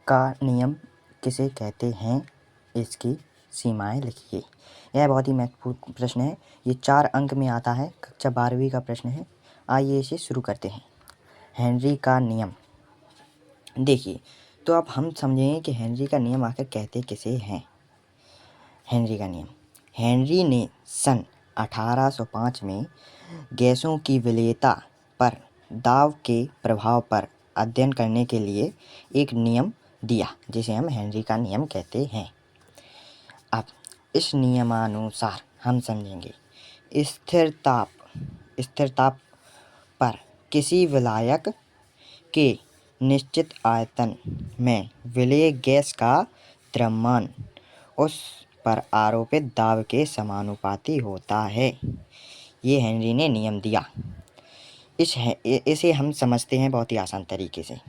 का नियम किसे कहते हैं, इसकी सीमाएं लिखिए। यह बहुत ही महत्वपूर्ण प्रश्न है। ये 4 अंक में आता है, कक्षा 12वीं का प्रश्न है। आइए इसे शुरू करते हैं। हेनरी का नियम। देखिए, तो अब हम समझेंगे कि हेनरी का नियम आखिर कहते किसे हैं। हेनरी का नियम। हेनरी ने सन 1805 में गैसों की विलेयता पर दाब के प्रभाव पर अध्ययन करने के लिए एक नियम दिया, जिसे हम हेनरी का नियम कहते हैं। अब इस नियमानुसार हम समझेंगे स्थिर ताप पर किसी विलायक के निश्चित आयतन में विलेय गैस का द्रव्यमान उस पर आरोपित दाब के समानुपाती होता है। ये हेनरी ने नियम दिया। इसे हम समझते हैं बहुत ही आसान तरीके से।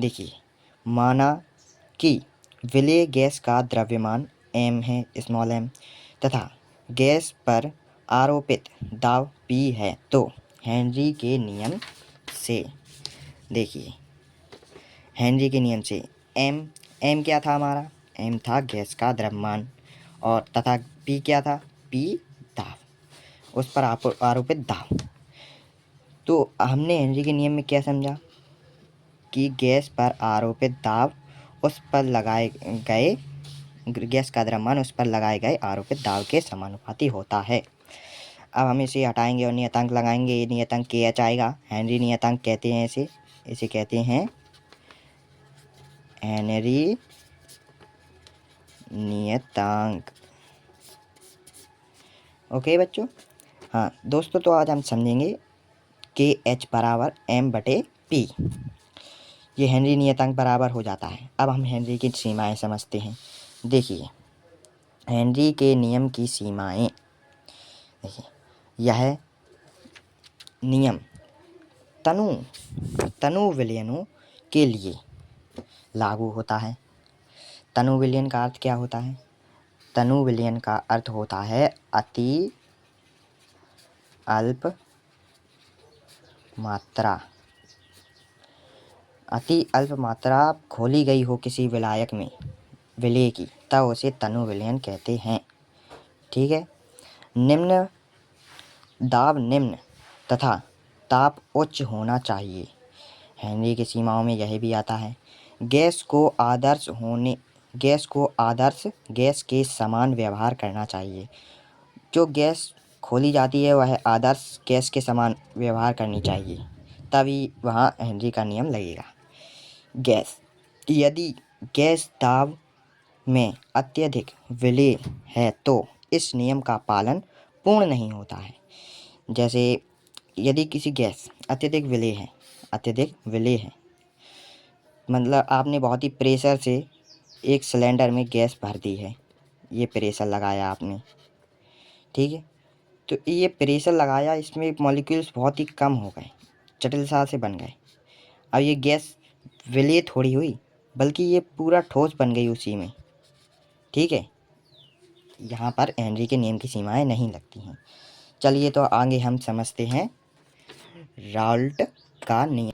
देखिए, माना कि विलेय गैस का द्रव्यमान m है, स्मॉल m, तथा गैस पर आरोपित दाब P है, तो हेनरी के नियम से देखिए, हेनरी के नियम से m क्या था हमारा? m था गैस का द्रव्यमान, और तथा P क्या था? P दाब, उस पर आरोपित दाब। तो हमने हेनरी के नियम में क्या समझा कि गैस पर आरोपित दाब उस पर लगाए गए गैस का द्रव्यमान उस पर लगाए गए आरोपित दाब के समानुपाती होता है। अब हम इसे हटाएंगे और नियतांक लगाएंगे। ये नियतांक KH आएगा। हेनरी नियतांक कहते हैं इसे कहते हैं हेनरी नियतांक। ओके बच्चों। हाँ दोस्तों, तो आज हम समझेंगे KH बराबर M/P। ये हेनरी नियतांक बराबर हो जाता है। अब हम हेनरी की सीमाएं समझते हैं। देखिए, हेनरी के नियम की सीमाएं। देखिए, यह नियम तनु विलयनों के लिए लागू होता है। तनु विलयन का अर्थ क्या होता है? तनु विलयन का अर्थ होता है अति अल्प मात्रा खोली गई हो किसी विलायक में विलेय की, तब उसे तनु विलयन कहते हैं। ठीक है। दाब निम्न तथा ताप उच्च होना चाहिए। हेनरी की सीमाओं में यह भी आता है। गैस को आदर्श गैस के समान व्यवहार करना चाहिए। जो गैस खोली जाती है वह आदर्श गैस के समान व्यवहार करनी चाहिए, तभी वहाँ हेनरी का नियम लगेगा। यदि गैस दाब में अत्यधिक विलेय है तो इस नियम का पालन पूर्ण नहीं होता है। जैसे यदि किसी गैस अत्यधिक विलेय है, मतलब आपने बहुत ही प्रेशर से एक सिलेंडर में गैस भर दी है, ये प्रेशर लगाया आपने, ठीक है। तो ये प्रेशर लगाया, इसमें मॉलिक्यूल्स बहुत ही कम हो गए, जटिलता से बन गए। अब ये गैस विलेय थोड़ी हुई, बल्कि ये पूरा ठोस बन गई उसी में। ठीक है, यहाँ पर हेनरी के नियम की सीमाएं नहीं लगती हैं। चलिए, तो आगे हम समझते हैं राल्ट का नियम।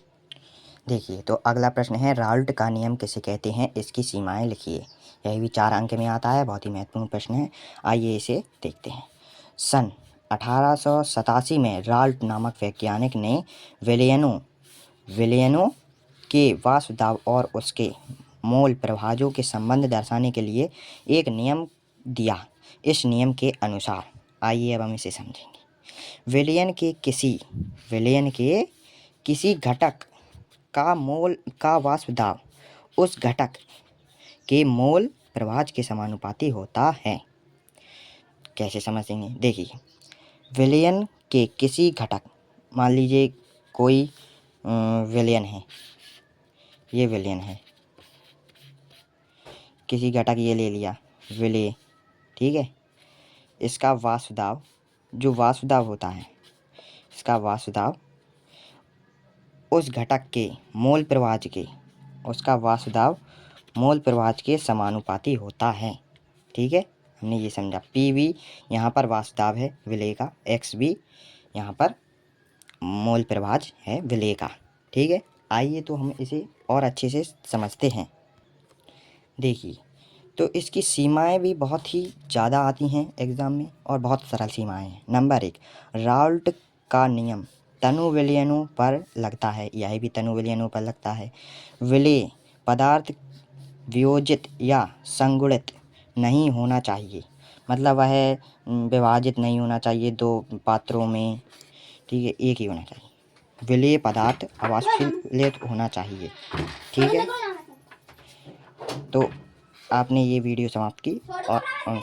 देखिए, तो अगला प्रश्न है, राल्ट का नियम किसे कहते हैं, इसकी सीमाएं लिखिए। यह भी 4 अंक में आता है, बहुत ही महत्वपूर्ण प्रश्न है। आइए इसे देखते हैं। सन 1887 में राल्ट नामक वैज्ञानिक ने विलयनों के वाष्प दाब और उसके मोल प्रभाजों के संबंध दर्शाने के लिए एक नियम दिया। इस नियम के अनुसार, आइए अब हम इसे समझेंगे। विलयन के किसी घटक का वाष्प दाब उस घटक के मोल प्रभाज के समानुपाती होता है। कैसे समझेंगे? देखिए, विलयन के किसी घटक, मान लीजिए कोई विलयन है, ये विलयन है, किसी घटक ये ले लिया विलेय, ठीक है। इसका वाष्प दाब, जो वाष्प दाब होता है, इसका वाष्प दाब उस घटक के मोल प्रभाज के, उसका वाष्प दाब मोल प्रभाज के समानुपाती होता है। ठीक है, हमने ये समझा। PV यहाँ पर वाष्प दाब है विलेय का, XV यहाँ पर मोल प्रभाज है विलेय का। ठीक है, आइए तो हम इसे और अच्छे से समझते हैं। देखिए, तो इसकी सीमाएं भी बहुत ही ज़्यादा आती हैं एग्ज़ाम में और बहुत सरल सीमाएं हैं। नंबर 1, राल्ट का नियम तनु विलयनों पर लगता है, यह भी तनु विलयनों पर लगता है। विलेय पदार्थ वियोजित या संगुणित नहीं होना चाहिए, मतलब वह विभाजित नहीं होना चाहिए दो पात्रों में, ठीक है, एक ही होना चाहिए। विलेय पदार्थ अवाष्फीलित होना चाहिए, ठीक है। तो आपने ये वीडियो समाप्त की और समझ